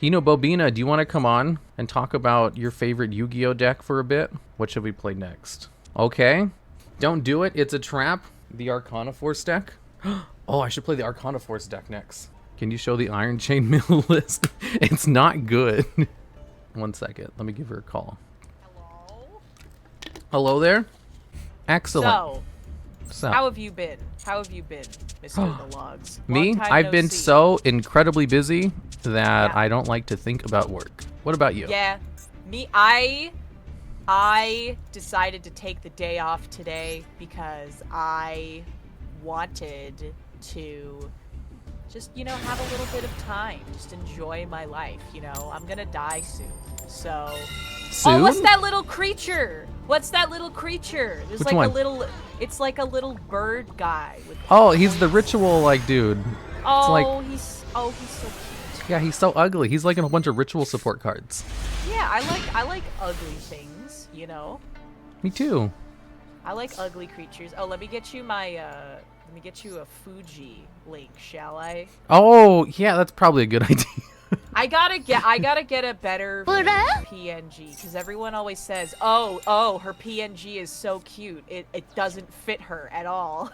HinaBoBina, do you want to come on and talk about your favorite Yu-Gi-Oh deck for a bit? What should we play next? Okay. Don't do it. It's a trap. The Arcana Force deck. Oh, I should play the Arcana Force deck next. Can you show the Iron Chain mill list? It's not good. 1 second. Let me give her a call. Hello? Hello there? Excellent. So, how have you been? How have you been, Mr. The Logs? Me? I've been so incredibly busy that I don't like to think about work. What about you? Yeah. Me, I decided to take the day off today because I wanted to just, you know, have a little bit of time. Just enjoy my life, you know? I'm gonna die soon. So... Soon? Oh, what's that little creature? What's that little creature? There's Which like one? a little... It's like a little bird guy. With Oh, he's the ritual, like, dude. Oh, it's like, he's so cute. yeah, he's so ugly. He's like in a bunch of ritual support cards. Yeah, I like ugly things, you know? Me too. I like ugly creatures. Oh, let me get you my, let me get you a Fuji link, shall I? Oh, yeah, that's probably a good idea. I gotta get a better PNG, because everyone always says, oh, her PNG is so cute. It doesn't fit her at all.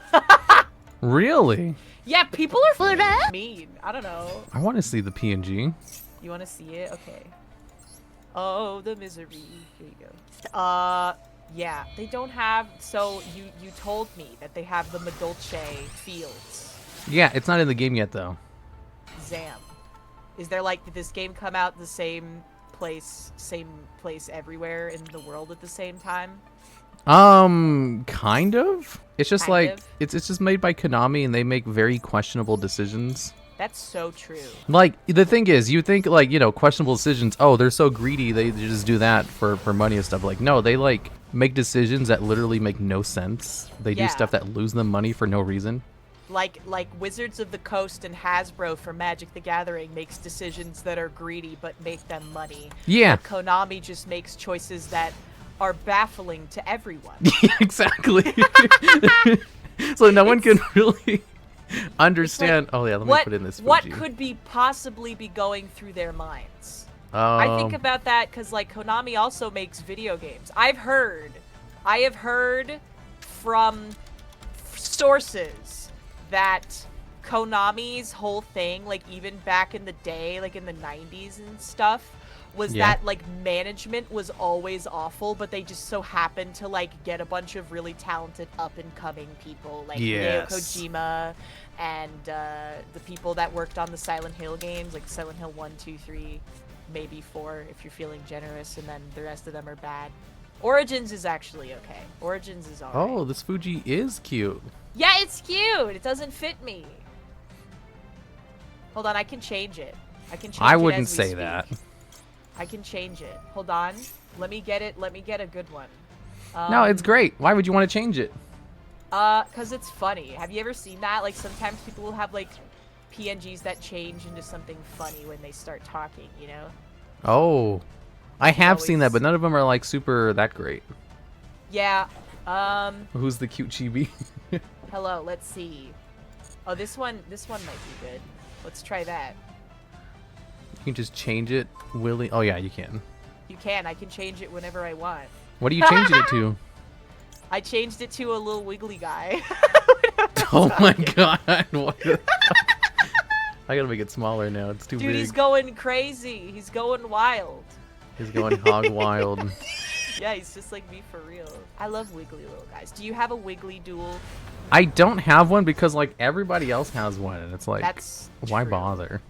Really? Yeah, people are mean. I don't know. I want to see the PNG. You want to see it? Okay. Oh, the misery. Here you go. Yeah, they don't have, so you told me that they have the Madolce fields. Yeah, it's not in the game yet, though. Zam. Is there, like, did this game come out the same place everywhere in the world at the same time? Kind of. It's just Kind like, of? it's just made by Konami, and they make very questionable decisions. That's so true. Like, the thing is, you think, like, you know, questionable decisions, oh, they're so greedy, they just do that for money and stuff. Like, no, they, like, make decisions that literally make no sense. They do stuff that lose them money for no reason. Like Wizards of the Coast and Hasbro for Magic the Gathering makes decisions that are greedy but make them money. Yeah. But Konami just makes choices that are baffling to everyone. Yeah, exactly. So no one can really understand. Like, oh yeah, let me put in this Fuji. What could be possibly be going through their minds? I think about that because like Konami also makes video games. I have heard from sources that Konami's whole thing, like even back in the day, like in the 90s and stuff, was that like management was always awful, but they just so happened to like get a bunch of really talented up and coming people like Hideo Kojima and the people that worked on the Silent Hill games, like Silent Hill 1, 2, 3, maybe 4 if you're feeling generous, and then the rest of them are bad. Origins is actually okay. Origins is alright. Oh, this Fuji is cute. Yeah, it's cute. It doesn't fit me. Hold on, I can change it. I can change it. I wouldn't as we say speak. that. I can change it. Hold on. Let me get it. Let me get a good one. No, it's great. Why would you want to change it? Cause it's funny. Have you ever seen that? Like sometimes people will have like PNGs that change into something funny when they start talking, you know? Oh. I have seen that, but none of them are like super that great. Yeah. Who's the cute chibi? Hello, let's see. Oh, this one might be good. Let's try that. You can just change it, Willie. Oh yeah, you can. You can. I can change it whenever I want. What are you changing it to? I changed it to a little wiggly guy. Oh my god. What I gotta make it smaller now. It's too big. Dude, he's going crazy. He's going wild. He's going hog wild. Yeah, he's just like me for real. I love wiggly little guys. Do you have a wiggly duel? I don't have one because like everybody else has one, and it's like, that's why true. bother?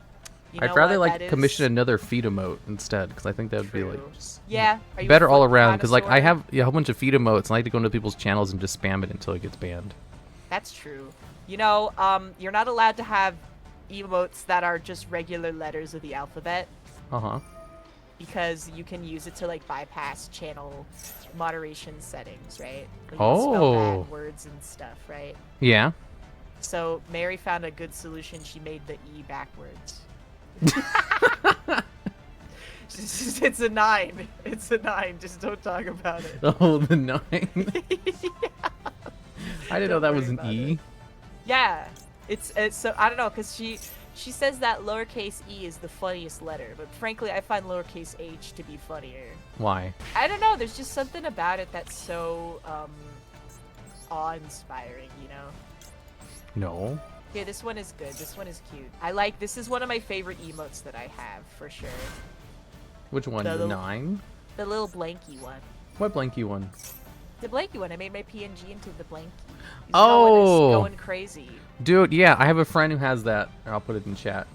You know I'd rather what? like commission another feed emote instead, because I think that would be like just Are you better a all foot around. Because like I connoisseur? have a whole bunch of feed emotes, and I like to go into people's channels and just spam it until it gets banned. That's true. You know, you're not allowed to have emotes that are just regular letters of the alphabet. Uh-huh. Because you can use it to like bypass channel moderation settings, right? Like, Oh. spell bad words and stuff, right? Yeah. So Mary found a good solution. She made the E backwards. It's a 9. It's a 9. Just don't talk about it. Oh, the 9. Yeah. I didn't know that was an E. Yeah. It's so I don't know, cause she She says that lowercase e is the funniest letter, but frankly, I find lowercase h to be funnier. Why? I don't know. There's just something about it that's so awe-inspiring, you know? No. Okay, this one is good. This one is cute. This is one of my favorite emotes that I have, for sure. Which one? The 9? The little blanky one. What blanky one? The blanky one. I made my PNG into the blanky. He's going crazy. Dude, yeah, I have a friend who has that. I'll put it in chat.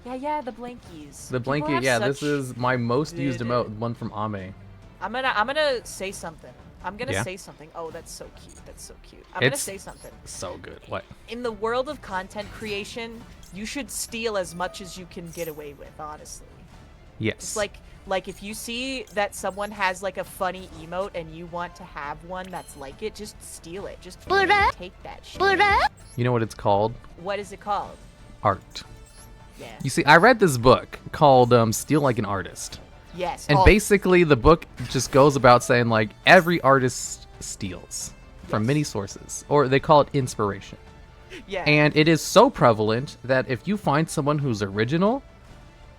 Yeah, the blankies. The blanky, yeah, this is my most used emote, one from Ame. I'm gonna say something. I'm gonna say something. Oh, that's so cute. That's so cute. I'm gonna say something. So good. What? In the world of content creation, you should steal as much as you can get away with, honestly. Yes. It's like if you see that someone has like a funny emote and you want to have one that's like it, just steal it. Just take that shit. You know what it's called? What is it called? Art. Yeah. You see, I read this book called Steal Like an Artist. Yes. And basically the book just goes about saying like every artist steals from many sources, or they call it inspiration. Yeah. And it is so prevalent that if you find someone who's original,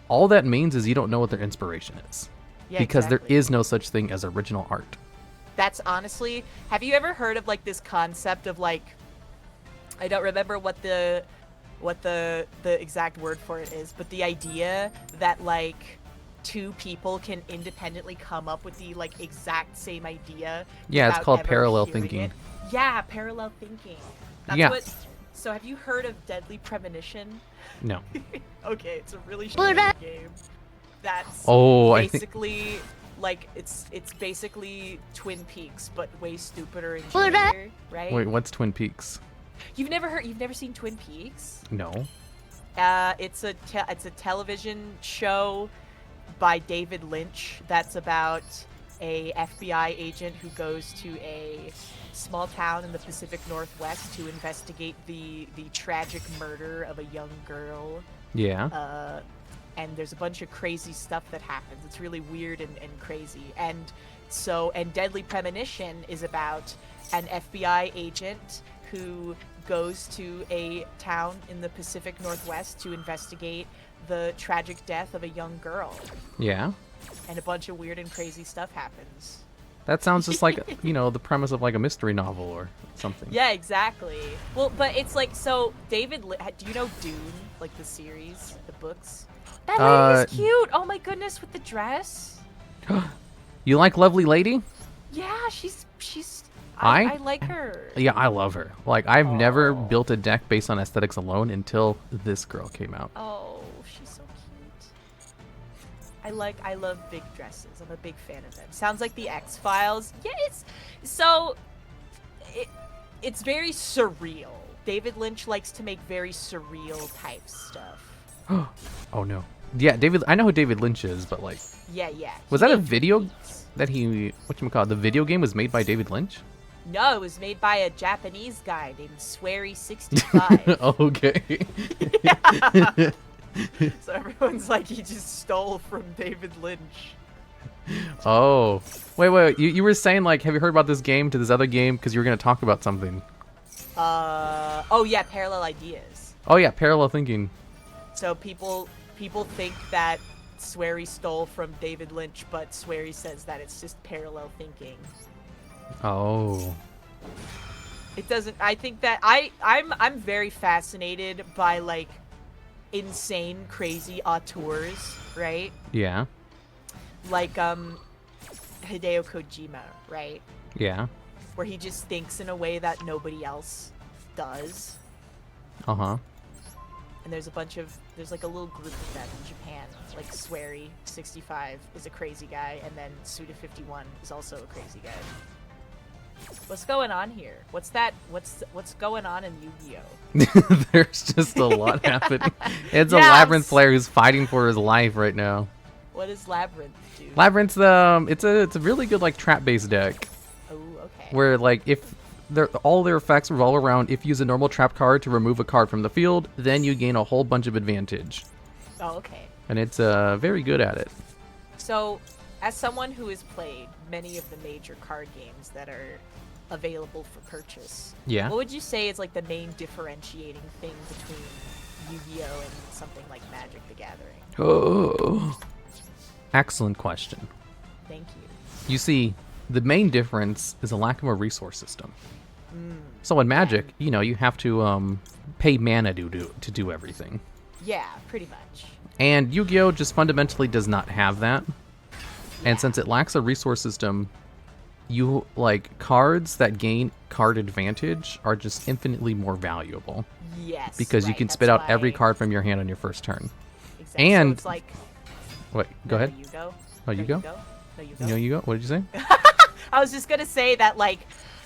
all that means is you don't know what their inspiration is. Yeah, because there is no such thing as original art. That's honestly, have you ever heard of like this concept of like, I don't remember what the exact word for it is, but the idea that like two people can independently come up with the like exact same idea. Yeah, it's called parallel thinking. It. Yeah, parallel thinking. That's so have you heard of Deadly Premonition? No. Okay, it's a really shitty game. That's basically like it's basically Twin Peaks, but way stupider and shittier, right? Wait, what's Twin Peaks? You've never seen Twin Peaks? No. It's a television show by David Lynch that's about a FBI agent who goes to a small town in the Pacific Northwest to investigate the tragic murder of a young girl. Yeah. And there's a bunch of crazy stuff that happens. It's really weird and crazy. And Deadly Premonition is about an FBI agent who goes to a town in the Pacific Northwest to investigate the tragic death of a young girl. Yeah. And a bunch of weird and crazy stuff happens. That sounds just like, you know, the premise of like a mystery novel or something. Yeah, exactly. Well, but it's like, so do you know Dune? Like the series, the books? That lady is cute. Oh my goodness, with the dress. You like Lovely Lady? Yeah, she's I like her. Yeah, I love her. Like, I've never built a deck based on aesthetics alone until this girl came out. Oh, she's so cute. I love big dresses. I'm a big fan of them. Sounds like the X-Files. Yeah, it's very surreal. David Lynch likes to make very surreal type stuff. Oh no. Yeah, I know who David Lynch is, but like... Yeah. Was that a video that the video game was made by David Lynch? No, it was made by a Japanese guy named Swery65. Okay. Yeah. So everyone's like, he just stole from David Lynch. Oh. Wait. You were saying, like, have you heard about this game to this other game? Because you were going to talk about something. Oh yeah, parallel ideas. Oh yeah, parallel thinking. So people think that Swery stole from David Lynch, but Swery says that it's just parallel thinking. Oh. It doesn't. I think that I'm very fascinated by like insane, crazy auteurs, right? Yeah. Like Hideo Kojima, right? Yeah. Where he just thinks in a way that nobody else does. Uh-huh. And there's like a little group of them in Japan. Like Swery65 is a crazy guy, and then Suda51 is also a crazy guy. What's going on here? What's going on in Yu-Gi-Oh? There's just a lot happening. It's a Labyrinth player who's fighting for his life right now. What does Labyrinth do? Labyrinth's it's a really good like trap-based deck. Oh, okay. Where like if all their effects revolve around if you use a normal trap card to remove a card from the field, then you gain a whole bunch of advantage. Oh, okay. And it's very good at it. So, as someone who has played many of the major card games that are available for purchase, yeah, what would you say is like the main differentiating thing between Yu-Gi-Oh and something like Magic the Gathering? Oh, excellent question. Thank you. You see, the main difference is a lack of a resource system. So in Magic, you know, you have to pay mana to do everything. Yeah, pretty much. And Yu-Gi-Oh just fundamentally does not have that. And since it lacks a resource system, you like cards that gain card advantage are just infinitely more valuable. Yes. Because you can spit out every card from your hand on your first turn. Exactly. And so it's like. Wait, go ahead. You go. Oh, you go. No, you go. No, you go. What did you say? I was just gonna say that like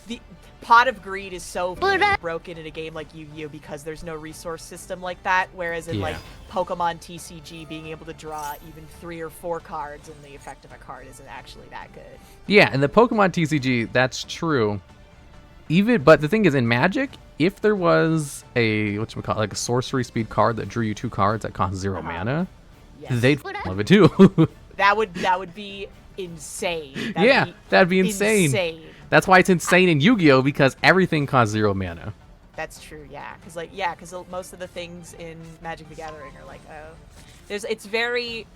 the Pot of Greed is so broken in a game like Yu-Gi-Oh because there's no resource system like that, whereas in like Pokemon TCG, being able to draw even 3 or 4 cards and the effect of a card isn't actually that good. Yeah, and the Pokemon TCG, that's true. But the thing is, in Magic, if there was a like a sorcery speed card that drew you 2 cards that cost 0 mana, they'd love it too. That would be insane. That'd be insane. That's why it's insane in Yu-Gi-Oh because everything costs 0 mana. That's true, yeah. Because most of the things in Magic the Gathering are like, it's very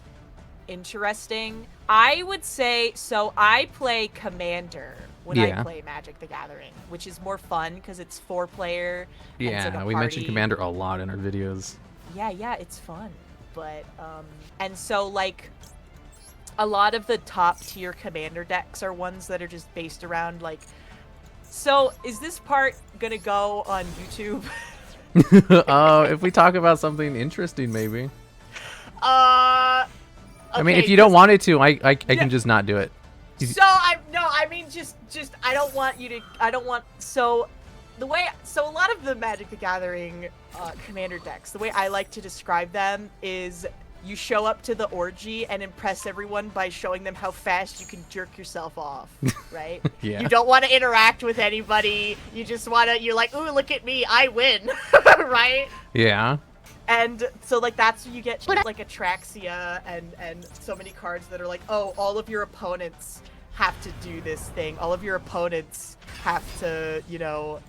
interesting. I would say, so I play Commander when I play Magic the Gathering, which is more fun because it's 4-player. Yeah, it's like we mentioned Commander a lot in our videos. Yeah, it's fun. But, and so like, a lot of the top tier Commander decks are ones that are just based around like. So is this part gonna go on YouTube? If we talk about something interesting, maybe. Okay, I mean, if you don't want it to, I can just not do it. So I mean just I don't want you to. I don't want so. A lot of the Magic the Gathering Commander decks, the way I like to describe them is. You show up to the orgy and impress everyone by showing them how fast you can jerk yourself off, right? Yeah. You don't want to interact with anybody. You just want to, you're like, ooh, look at me, I win, right? Yeah. And so, like, that's when you get, like, Atraxia and so many cards that are like, oh, all of your opponents have to do this thing. All of your opponents have to, you know,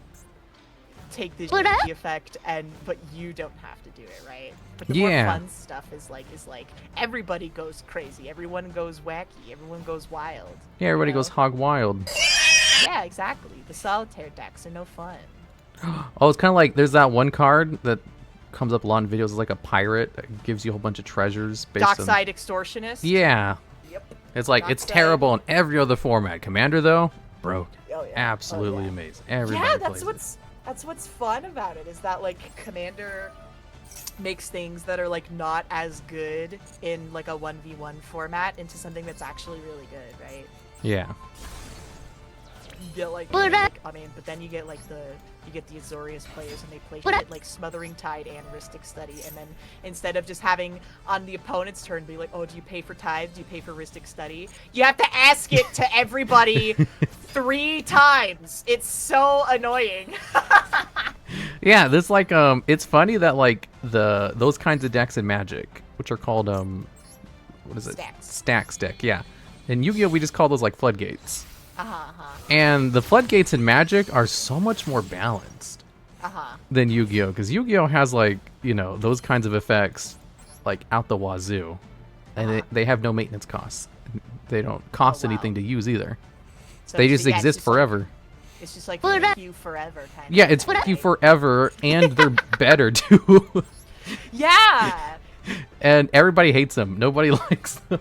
take the effect, but you don't have to do it, right? But the more fun stuff is like everybody goes crazy, everyone goes wacky, everyone goes wild. Yeah, everybody goes hog wild. Yeah, exactly. The solitaire decks are no fun. Oh, it's kind of like there's that one card that comes up a lot in videos. It's like a pirate that gives you a whole bunch of treasures. Dockside Extortionist. Yeah. Yep. It's like it's terrible in every other format. Commander though, broke. Oh yeah. Absolutely amazing. Everybody plays it. That's what's fun about it is that like Commander makes things that are like not as good in like a 1v1 format into something that's actually really good, right? Yeah. Yeah, but then you get like the Azorius players and they play shit like Smothering Tide and Rhystic Study, and then instead of just having on the opponent's turn be like, oh, do you pay for Tithe? Do you pay for Rhystic Study? You have to ask it to everybody 3 times. It's so annoying. Yeah, this like it's funny that like those kinds of decks in Magic, which are called what is it? Stacks deck, yeah. In Yu-Gi-Oh we just call those like Floodgates. And the Floodgates in Magic are so much more balanced than Yu-Gi-Oh, because Yu-Gi-Oh has like, you know, those kinds of effects like out the wazoo, and they have no maintenance costs. They don't cost anything to use either. So they just exist forever. It's just like fuck you forever kind of. Yeah, it's fuck you forever, and they're better too. Yeah. And everybody hates them. Nobody likes them.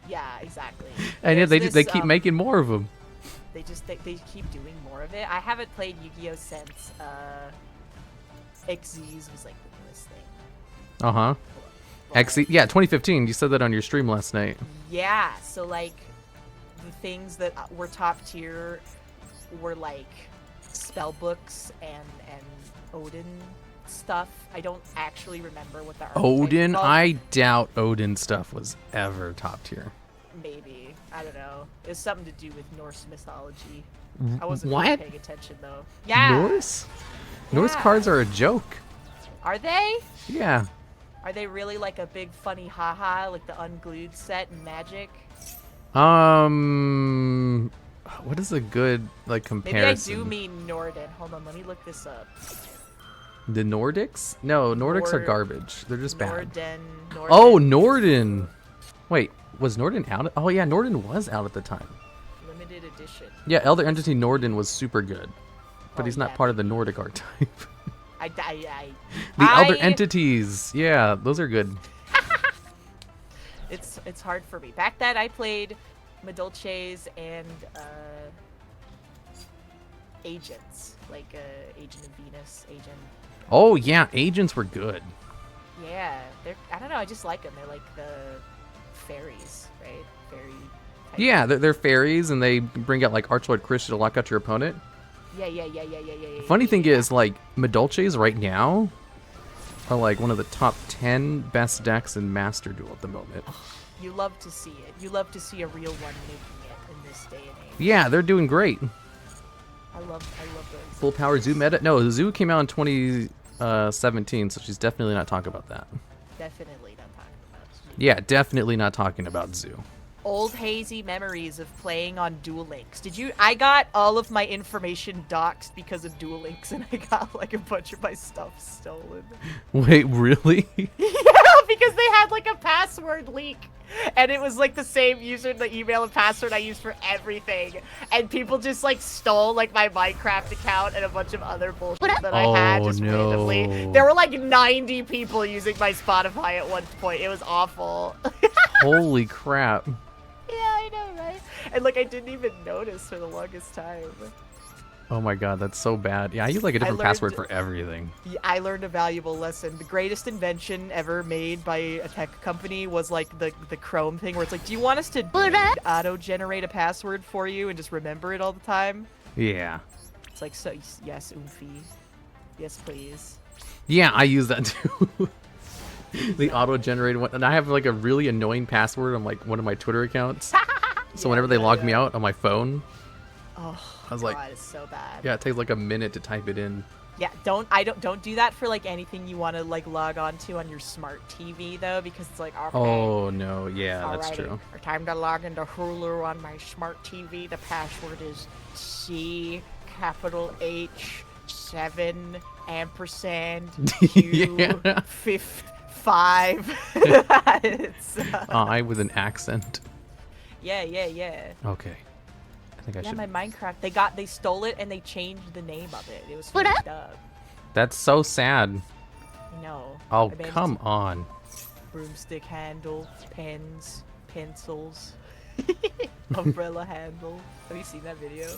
Yeah, exactly. And yeah, they keep making more of them. They keep doing more of it. I haven't played Yu-Gi-Oh since Xyz was like the newest thing. Xyz, yeah, 2015. You said that on your stream last night. Yeah, so like the things that were top tier were like spell books and Odin stuff. I don't actually remember what the Odin. I doubt Odin stuff was ever top tier. Maybe. I don't know. It's something to do with Norse mythology. I wasn't what? really paying attention though. Yeah. Norse? Yeah. Norse cards are a joke. Are they? Yeah. Are they really like a big funny haha like the unglued set in Magic? What is a good like comparison? Maybe I do mean Norden. Hold on, let me look this up. The Nordics? No, Nordics are garbage. They're just bad. Norden. Oh, Norden. Wait, was Norden out? Oh yeah, Norden was out at the time. Limited edition. Yeah, Elder Entity Norden was super good, but he's not part of the Nordic archetype. The other entities, yeah, those are good. It's hard for me. Back then, I played Medolces and agents, like Agent of Venus, Agent. Oh yeah, agents were good. Yeah, I don't know. I just like them. They're like the fairies, right? Fairy. Yeah, they're fairies, and they bring out like Archlord Chris to lock out your opponent. Yeah. Funny thing is, like, Medolces right now are like one of the top 10 best decks in Master Duel at the moment. You love to see it. You love to see a real one making it in this day and age. Yeah, they're doing great. I love those. Full power Zoo meta? No, Zoo came out in 2017, so she's definitely not talking about that. Definitely not talking about Zoo. Yeah, definitely not talking about Zoo. Old hazy memories of playing on Duel Links. I got all of my information doxed because of Duel Links, and I got like a bunch of my stuff stolen. Wait, really? Yeah, because they had like a password leak. And it was like the same user, the email and password I used for everything. And people just like stole like my Minecraft account and a bunch of other bullshit that I had just randomly. There were like 90 people using my Spotify at one point. It was awful. Holy crap. Yeah, I know, right? And like I didn't even notice for the longest time. Oh my god, that's so bad. Yeah, I use like a different password for everything. Yeah, I learned a valuable lesson. The greatest invention ever made by a tech company was like the Chrome thing where it's like, do you want us to auto-generate a password for you and just remember it all the time? Yeah. It's like, so yes, Oomphy. Yes, please. Yeah, I use that too. The auto-generated one. And I have like a really annoying password on like one of my Twitter accounts. So whenever they log me out on my phone, oh, I was like, God, it's so bad. Yeah, it takes like a minute to type it in. Yeah, don't do that for like anything you want to like log on to on your smart TV though, because it's like, okay, oh no, yeah, that's true. Time to log into Hulu on my smart TV. The password is C capital H 7 ampersand Q 5. It's, I with an accent. Yeah. Okay. I think I should. My Minecraft. They stole it and they changed the name of it. It was fucked up. That's so sad. No. Oh, come on. Broomstick handle, pens, pencils, umbrella handle. Have you seen that video?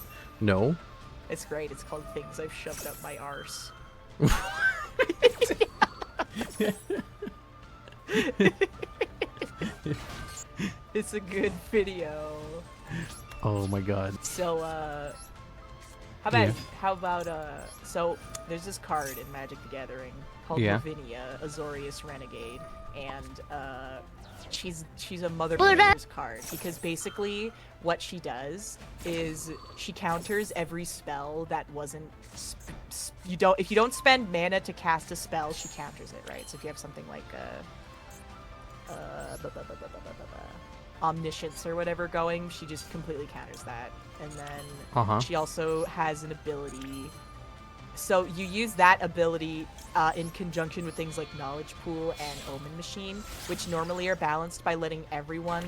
No. It's great. It's called Things I've Shoved Up My Arse. It's a good video. Oh my god. So, how about, so there's this card in Magic the Gathering called Lavinia, Azorius Renegade, and, she's a Mother Player's card, because basically what she does is she counters every spell that wasn't, if you don't spend mana to cast a spell, she counters it, right? So if you have something like, Omniscience or whatever going, she just completely counters that. And then she also has an ability, so you use that ability in conjunction with things like Knowledge Pool and Omen Machine, which normally are balanced by letting everyone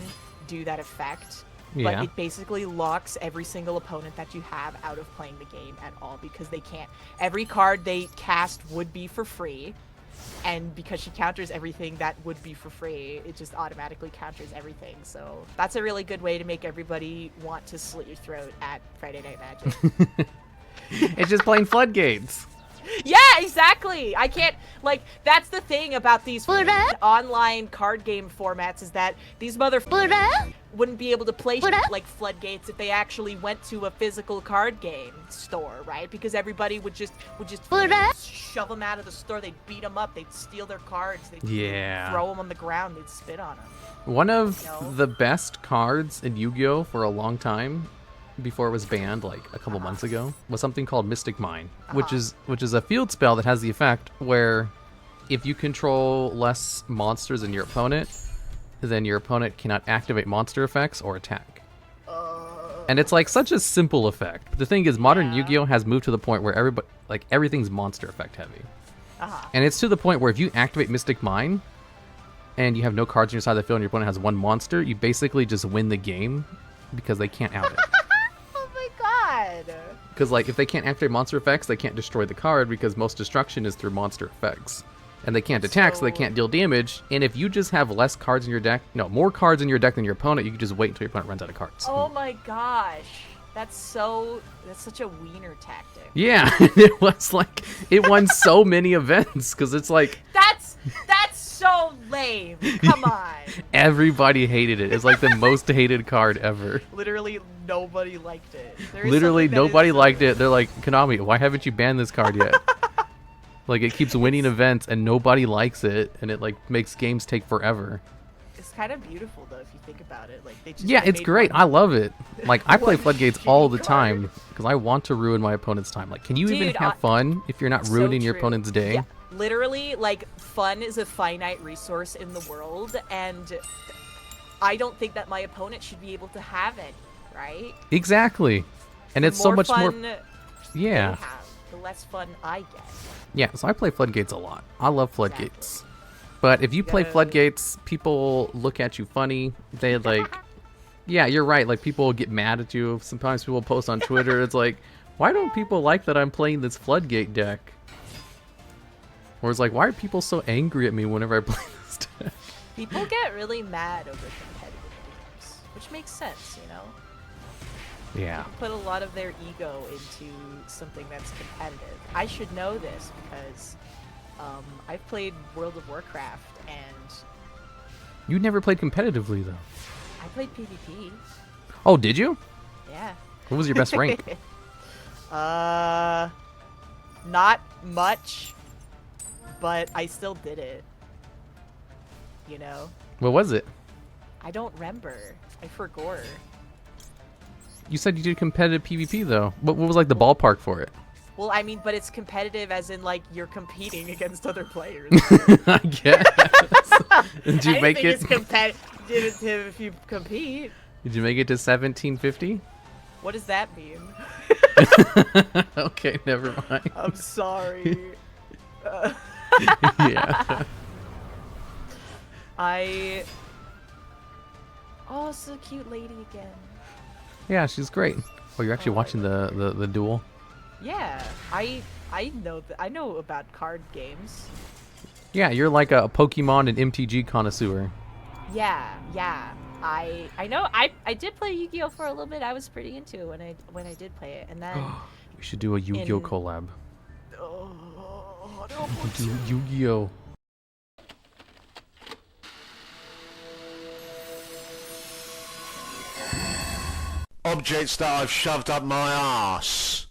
do that effect. But it basically locks every single opponent that you have out of playing the game at all, because they can't. Every card they cast would be for free, and because she counters everything that would be for free, it just automatically counters everything. So that's a really good way to make everybody want to slit your throat at Friday Night Magic. It's just playing Floodgates. Yeah, exactly. I can't, like, that's the thing about these online card game formats, is that these motherfuckers wouldn't be able to play shit like Floodgates if they actually went to a physical card game store, right? Because everybody would just shove them out of the store. They'd beat them up. They'd steal their cards. They'd throw them on the ground. They'd spit on them. One of the best cards in Yu-Gi-Oh! For a long time, before it was banned like a couple months ago, was something called Mystic Mine, which is a field spell that has the effect where if you control less monsters than your opponent, then your opponent cannot activate monster effects or attack. And it's like such a simple effect. But the thing is, modern Yu-Gi-Oh! Has moved to the point where everything's monster effect heavy. And it's to the point where if you activate Mystic Mine and you have no cards on your side of the field and your opponent has one monster, you basically just win the game because they can't out it. Oh my god. Because like if they can't activate monster effects, they can't destroy the card because most destruction is through monster effects. And they can't attack, so they can't deal damage. And if you just have less cards in your deck, no, more cards in your deck than your opponent, you can just wait until your opponent runs out of cards. Oh my gosh. That's such a wiener tactic. Yeah, it was like, it won so many events, because it's like... That's so lame. Come on. Everybody hated it. It's like the most hated card ever. Literally nobody liked it. Literally nobody liked it. They're like, Konami, why haven't you banned this card yet? Like, it keeps winning events and nobody likes it, and it like makes games take forever. It's kind of beautiful though if you think about it. Like they just it's great. I love it. Like I play Floodgates all the time because I want to ruin my opponent's time. Like, can you even have fun if you're not ruining your opponent's day? Yeah, literally, like fun is a finite resource in the world, and I don't think that my opponent should be able to have any, right? Exactly. And it's so much more. Yeah. The less fun I get. Yeah, so I play Floodgates a lot. I love Floodgates. Exactly. But if you play Floodgates, people look at you funny. They like, yeah, you're right. Like people get mad at you. Sometimes people post on Twitter. It's like, why don't people like that I'm playing this Floodgate deck? Or it's like, why are people so angry at me whenever I play this deck? People get really mad over competitive games, which makes sense, you know? Yeah. People put a lot of their ego into something that's competitive. I should know this because I've played World of Warcraft and... You never played competitively, though. I played PvP. Oh, did you? Yeah. What was your best rank? Not much, but I still did it. You know? What was it? I don't remember. I forgot. You said you did competitive PvP, though. What was, like, the ballpark for it? Well, I mean, but it's competitive as in, like, you're competing against other players. I guess. Did you make it? It's competitive if you compete. Did you make it to 1750? What does that mean? Okay, never mind. I'm sorry. Yeah. Oh, so cute lady again. Yeah, she's great. Oh, you're actually watching the duel? Yeah, I know about card games. Yeah, you're like a Pokemon and MTG connoisseur. Yeah. I know. I did play Yu-Gi-Oh for a little bit. I was pretty into it when I did play it, and then we should do a Yu-Gi-Oh collab. Oh, do Yu-Gi-Oh. Objects that I've shoved up my arse.